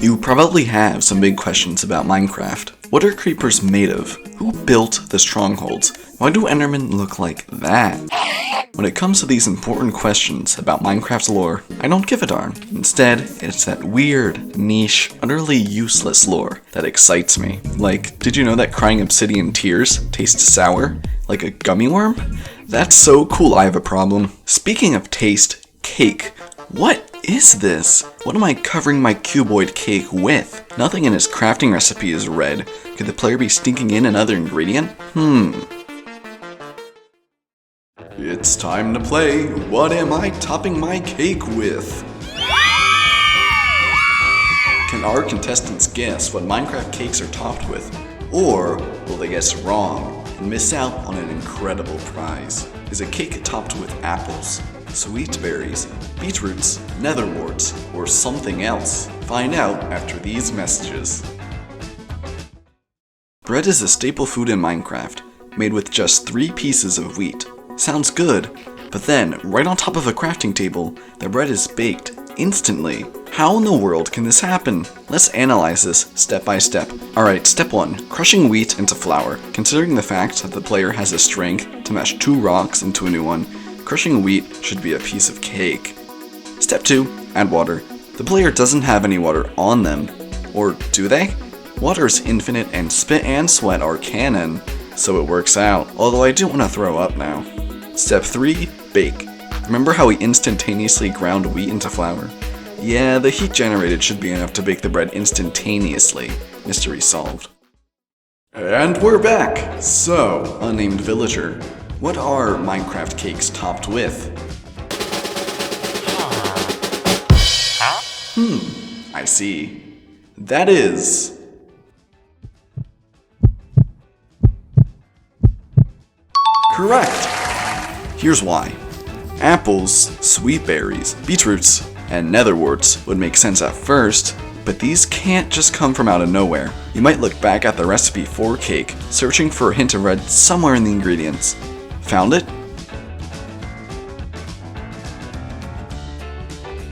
You probably have some big questions about Minecraft. What are creepers made of? Who built the strongholds? Why do Endermen look like that? When it comes to these important questions about Minecraft's lore, I don't give a darn. Instead, it's that weird, niche, utterly useless lore that excites me. Like, did you know that crying obsidian tears taste sour? Like a gummy worm? That's so cool, I have a problem. Speaking of taste, cake. What is this? What am I covering my cuboid cake with? Nothing in his crafting recipe is red. Could the player be sneaking in another ingredient? It's time to play What Am I Topping My Cake With? Can our contestants guess what Minecraft cakes are topped with? Or will they guess wrong and miss out on an incredible prize? Is a cake topped with apples, sweet berries, beetroots, nether warts, or something else? Find out after these messages. Bread is a staple food in Minecraft, made with just 3 pieces of wheat. Sounds good, but then, right on top of a crafting table, the bread is baked instantly. How in the world can this happen? Let's analyze this step by step. Alright, step 1. Crushing wheat into flour. Considering the fact that the player has the strength to mash 2 rocks into a new one, crushing wheat should be a piece of cake. Step 2. Add water. The player doesn't have any water on them. Or do they? Water is infinite and spit and sweat are canon, so it works out. Although I do want to throw up now. Step 3. Bake. Remember how we instantaneously ground wheat into flour? Yeah, the heat generated should be enough to bake the bread instantaneously. Mystery solved. And we're back! So, unnamed villager, what are Minecraft cakes topped with? I see. That is... correct! Here's why. Apples, sweet berries, beetroots, and netherwarts would make sense at first, but these can't just come from out of nowhere. You might look back at the recipe for cake, searching for a hint of red somewhere in the ingredients. Found it?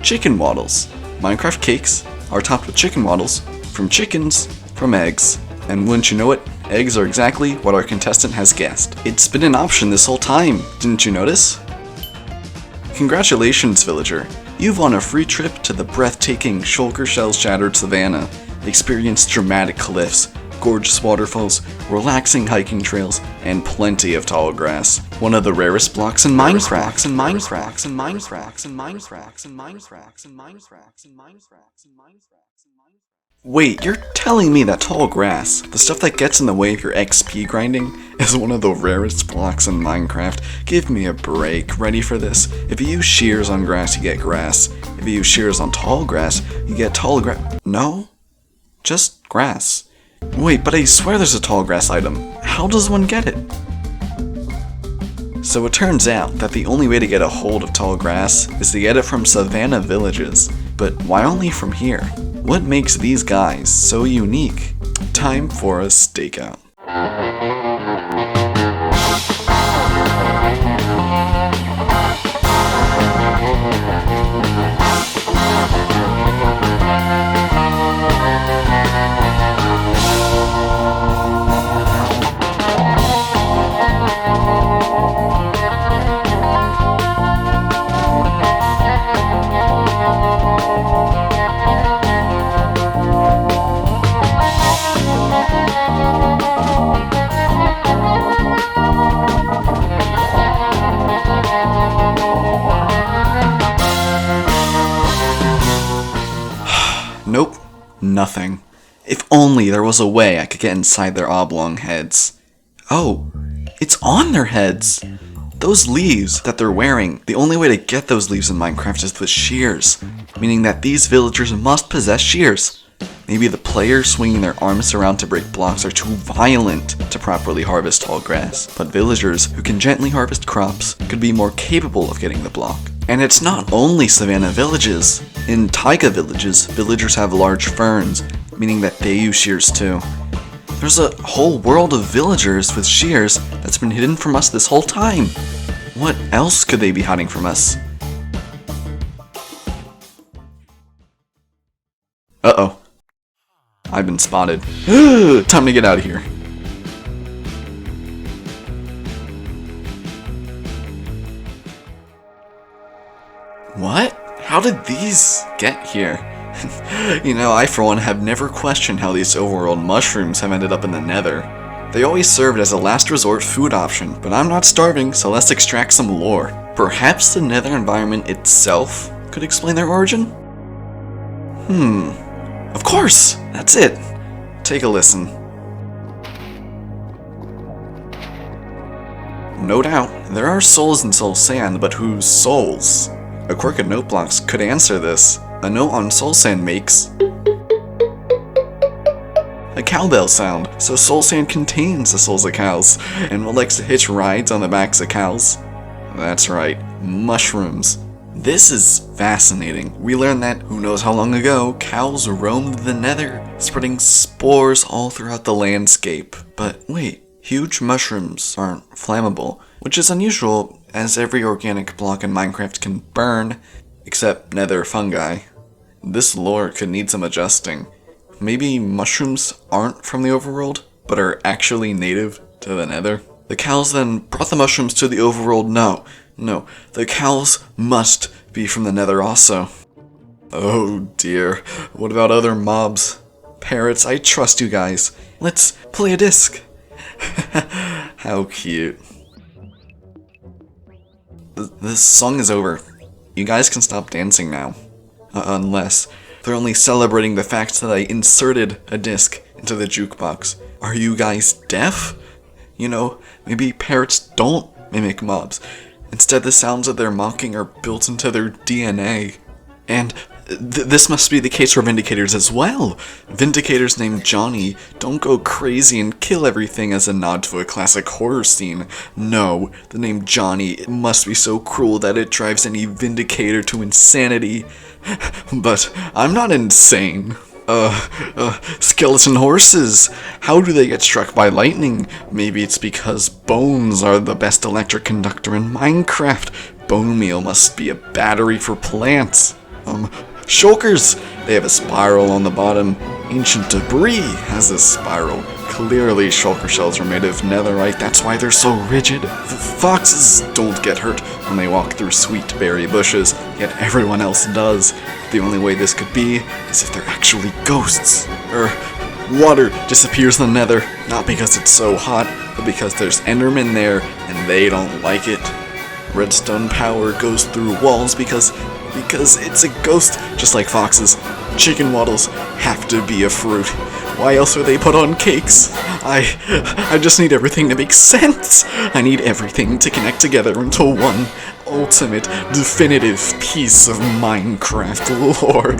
Chicken waddles. Minecraft cakes are topped with chicken waddles from chickens from eggs. And wouldn't you know it, eggs are exactly what our contestant has guessed. It's been an option this whole time, didn't you notice? Congratulations, villager. You've won a free trip to the breathtaking 𝚂𝚘𝚙 savannah. Experience dramatic cliffs, gorgeous waterfalls, relaxing hiking trails, and plenty of tall grass. One of the rarest blocks in Minecraft. Wait, you're telling me that tall grass, the stuff that gets in the way of your XP grinding, is one of the rarest blocks in Minecraft? Give me a break. Ready for this? If you use shears on grass, you get grass. If you use shears on tall grass, you get tall grass. No? Just grass. Wait, but I swear there's a tall grass item. How does one get it? So it turns out that the only way to get a hold of tall grass is to get it from savannah villages. But why only from here? What makes these guys so unique? Time for a stakeout. Nope, nothing. If only there was a way I could get inside their oblong heads. Oh, it's on their heads! Those leaves that they're wearing, the only way to get those leaves in Minecraft is with shears, meaning that these villagers must possess shears. Maybe the players swinging their arms around to break blocks are too violent to properly harvest tall grass, but villagers who can gently harvest crops could be more capable of getting the block. And it's not only savannah villages. In taiga villages, villagers have large ferns, meaning that they use shears too. There's a whole world of villagers with shears that's been hidden from us this whole time. What else could they be hiding from us? Uh-oh. I've been spotted. Time to get out of here. What? How did these get here? You know, I for one have never questioned how these overworld mushrooms have ended up in the Nether. They always served as a last resort food option, but I'm not starving, so let's extract some lore. Perhaps the Nether environment itself could explain their origin? Of course! That's it! Take a listen. No doubt, there are souls in soul sand, but whose souls? A quirk of note blocks could answer this. A note on soul sand makes a cowbell sound, so soul sand contains the souls of cows. And what likes to hitch rides on the backs of cows? That's right, mushrooms. This is fascinating. We learned that, who knows how long ago, cows roamed the Nether, spreading spores all throughout the landscape. But wait, huge mushrooms aren't flammable, which is unusual, as every organic block in Minecraft can burn, except Nether fungi. This lore could need some adjusting. Maybe mushrooms aren't from the overworld, but are actually native to the Nether? The cows then brought the mushrooms to the overworld? No, the cows must be from the Nether also. Oh dear, what about other mobs? Parrots, I trust you guys. Let's play a disc. How cute. This song is over. You guys can stop dancing now. Unless they're only celebrating the fact that I inserted a disc into the jukebox. Are you guys deaf? You know, maybe parrots don't mimic mobs. Instead, the sounds that they're mocking are built into their DNA. And this must be the case for Vindicators as well. Vindicators named Johnny don't go crazy and kill everything as a nod to a classic horror scene. No, the name Johnny must be so cruel that it drives any Vindicator to insanity. But I'm not insane. Skeleton horses. How do they get struck by lightning? Maybe it's because bones are the best electric conductor in Minecraft. Bone meal must be a battery for plants. Shulkers. They have a spiral on the bottom. Ancient debris has a spiral. Clearly, shulker shells are made of netherite, that's why they're so rigid. Foxes don't get hurt when they walk through sweet berry bushes, yet everyone else does. The only way this could be is if they're actually ghosts. Water disappears in the Nether, not because it's so hot, but because there's Endermen there, and they don't like it. Redstone power goes through walls because it's a ghost, just like foxes. Chicken waddles have to be a fruit. Why else are they put on cakes? I just need everything to make sense. I need everything to connect together into one ultimate, definitive piece of Minecraft lore.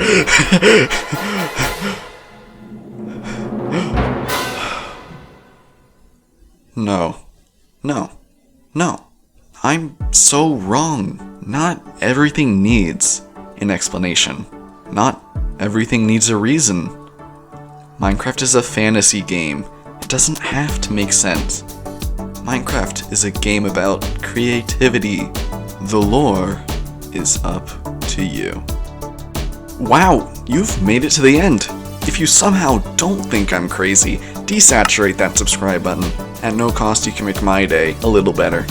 No. I'm so wrong. Not everything needs an explanation. Not everything needs a reason. Minecraft is a fantasy game. It doesn't have to make sense. Minecraft is a game about creativity. The lore is up to you. Wow, you've made it to the end. If you somehow don't think I'm crazy, desaturate that subscribe button. At no cost, you can make my day a little better.